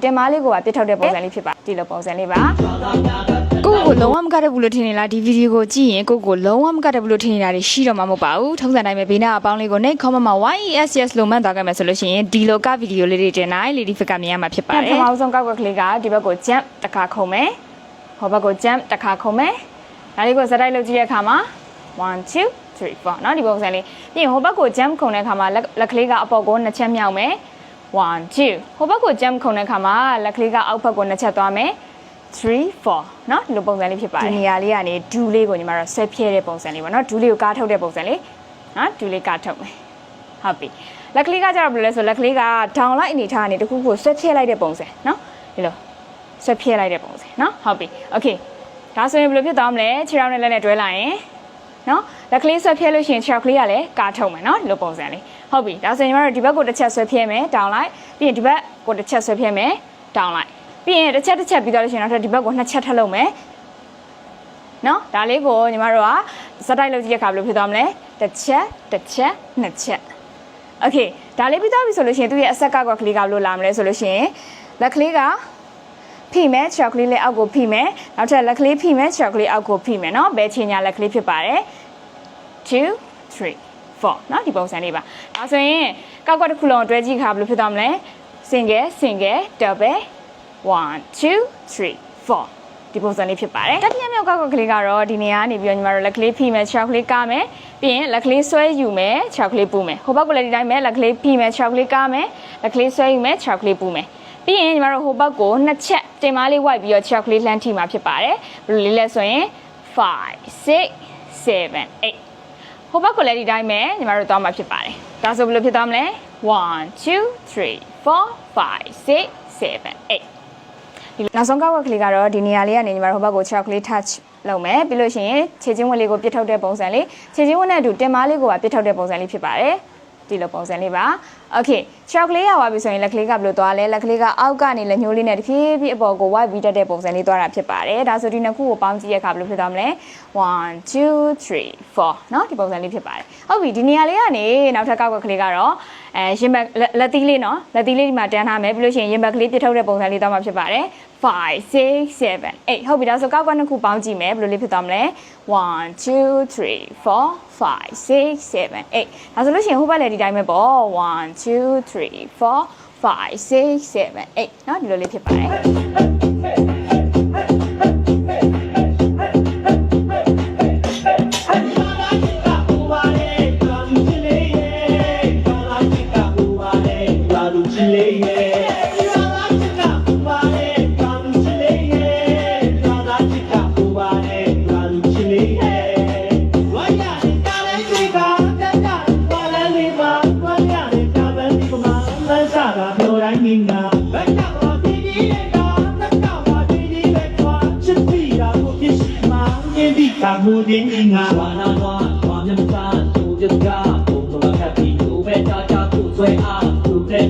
တင်မားလေးကိုပါပြစ်ထုတ်တဲ့ပုံစံလေးဖြစ်ပါဒီလိုပုံစံလေးပါကိုကိုလုံးဝမကတ်ဘူးလို့ထင်နေလားဒီဗီဒီယိုကိုကြည့်ရင်ကိုလုံးဝမကတ်ဘူးလို့ထင်နေတာတွေရှိတော့မှမဟုတ်ပါဘူးထုံးစံတိုင်းပဲဘေးနာအပေါင်းလေးကိုနဲ့ comment မှာ YESS လို့မှတ်သွားခဲ့မယ်ဆိုလို့ရှိရင်ဒီလိုကဗီဒီယိုလေးတွေတင်နိုင် Lady Fika မြင်ရမှာဖြစ်ပါတယ်ပထမဆုံးကောက်ကလေးကဒီဘက်ကို jump တစ်ခါခုံမယ်ဟိုဘက်ကို jump တစ်ခါခုံမယ်ဒါလေးကိုစတိုက်လုပ်ကြည့်တဲ့အခါမှာ1 2 3 4เนาะဒီပုံစံလေးပြီးရင်ဟိုဘက်ကို jump ခုံတဲ့အခါမှာလက်ကလေးကအပေါ်ကို2ချက်မြောက်မယ်1 2ဟိုဘက်ကို jump ခုံတဲ့အခါမှာလက်ကလေးကအောက်ဘက်ကို2ချက်သွားမယ်3 4เนาะဒီလိုပုံစံလေးဖြစ်ပါတယ်ဒီနေရာလေးကနေဒူးလေးကိုညီမတို့ဆွဲဖြဲတဲ့ပုံစံလေးပေါ့เนาะဒူးလေးကိုကားထုတ်တဲ့ပုံစံလေးเนาะဒူးလေးကားထုတ်မယ်ဟုတ်ပြီလက်ကလေးကကြတော့ဘယ်လိုလဲဆိုလက်ကလေးက down လိုက်အနေထားကနေတခုခုဆွဲဖြဲလိုက်တဲ့ပုံစံเนาะဒီလိုဆွဲဖြဲလိုက်တဲ့ပုံစံเนาะဟုတ်ပြီ okay ဒါဆိုရင်ဘယ်လိုဖြစ်သွားမလဲခြေထောက်နဲ့လက်နဲ့တွဲလိုက်ရင်နော်လက်ကလေးဆွဲဖြဲလို့ရှိရင်ခြေထောက်ကလေးကလည်းကားထုတ်မယ်နော်ဒီလိုပုံစံလေးဟုတ်ပြီဒါဆိုရင်ညီမတို့ဒီဘက်ကိုတစ်ချက်ဆွဲဖြဲမယ်တောင်းလိုက်ပြီးရင်ဒီဘက်ကိုတစ်ချက်ဆွဲဖြဲမယ်တောင်းလိုက်ပြီးရင်တစ်ချက်ပြီးသွားလို့ရှိရင်နောက်ထပ်ဒီဘက်ကို2ချက်ထပ်လုပ်မယ်နော်ဒါလေးကိုညီမတို့ကစတိုက်လုပ်ကြည့်ရခါဘယ်လိုဖြစ်သွားမလဲတစ်ချက်2ချက်โอเคဒါလေးပြီးသွားပြီဆိုလို့ရှိရင်သူ့ရဲ့အဆက်ကကလေးကဘယ်လိုလာမလဲဆိုလို့ရှိရင်လက်ကလေးကဖိမယ်ချောက်ကလေးလေးအောက်ကိုဖိမယ်နောက်ထပ်လက်ကလေးဖိမယ်ချောက်ကလေးအောက်ကိုဖိမယ်เนาะဘယ်ချိန်ညာလက်ကလေးဖြစ်ပါတယ်2 3 4เนาะဒီပုံစံလေးပါဒါဆိုရင်ကောက်ကတစ်ခုလုံးတွဲကြည့်ခါဘယ်လိုဖြစ်သွားမလဲ single double 1 2 3 4ဒီပုံစံလေးဖြစ်ပါတယ်တတိယမြောက်ကောက်ကလေးကတော့ဒီနေရာကနေပြီးတော့ညီမတို့လက်ကလေးဖိမယ်ချောက်ကလေးကားမယ်ပြီးရင်လက်ကလေးဆွဲယူမယ်ချောက်ကလေးပူမယ်ဟိုဘက်ကလည်းဒီတိုင်းပဲလက်ကလေးဖိမယ်ချောက်ကလေးကားမယ်လက်ကလေးဆွဲယူမယ်ချောက်ကလေးပူမယ်ပြီးရင်ညီမတို့ဟိုဘက်ကို2ချက်တင်မားလေးဝိုက်ပြီးတော့ chocolate လှမ်းထိမှာဖြစ်ပါတယ်ဘယ်လိုလေးလဲဆိုရင်5 6 7 8ဟိုဘက်ကိုလည်းဒီတိုင်းပဲညီမတို့သွားမှာဖြစ်ပါတယ်ဒါဆိုဘယ်လိုဖြစ်သွားမလဲ1 2 3 4 5 6 7 8ဒီနောက်ဆုံးကောက်ကလေးကတော့ဒီနေရာလေးကနေညီမတို့ဟိုဘက်ကို chocolate touch လုပ်မယ်ပြီးလို့ရှိရင်ခြေချင်းဝက်လေးကိုပြစ်ထုတ်တဲ့ပုံစံလေးခြေချင်းဝက်နဲ့အတူတင်မားလေးကိုပါပြစ်ထုတ်တဲ့ပုံစံလေးဖြစ်ပါတယ်ဒီလိုပုံစံလေးပါโอเคချောက်ကလေးရသွားပြီဆိုရင်လက်ကလေးကဘယ်လိုသွားလဲလက်ကလေးကအောက်ကနေလက်ညှိုးလေးနဲ့တဖြည်းဖြည်းအပေါ်ကိုဝိုက်ပြီးတက်တဲ့ပုံစံလေးသွားတာဖြစ်ပါတယ်ဒါဆိုဒီနှစ်ခုကိုပေါင်းကြည့်ရခါဘယ်လိုဖြစ်သွားမလဲ1 2 3 4เนาะဒီပုံစံလေးဖြစ်ပါတယ်ဟုတ်ပြီဒီနေရာလေးကနေနောက်ထပ်ကောက်ကလေးကတော့ရင်ဘတ်လက်သီးလေးเนาะလက်သီးလေးဒီမှာတန်းထားမယ်ပြီးလို့ရှိရင်ရင်ဘတ်ကလေးပြစ်ထုတ်တဲ့ပုံစံလေးသွားမှာဖြစ်ပါတယ်5 6 7 8ဟုတ်ပြီဒါဆိုကောက်ကနှစ်ခုပေါင်းကြည့်မယ်ဘယ်လိုလေးဖြစ်သွားမလဲ1 2 3 4 5 6 7 8ဒါဆိုလို့ရှိရင်ဟိုဘက်လည်းဒီတိုင်းပဲပေါ့1 2 3 4 5 6 7 8เนาะဒီလိုလေးဖြစ်ပါတယ်မူတင်းငါဘာနာဝါဘာမြတ်တာသူကြကာဘုံတော်ခပ်ပြီးသူပဲတာတာသူဆွဲအားသူတဲ့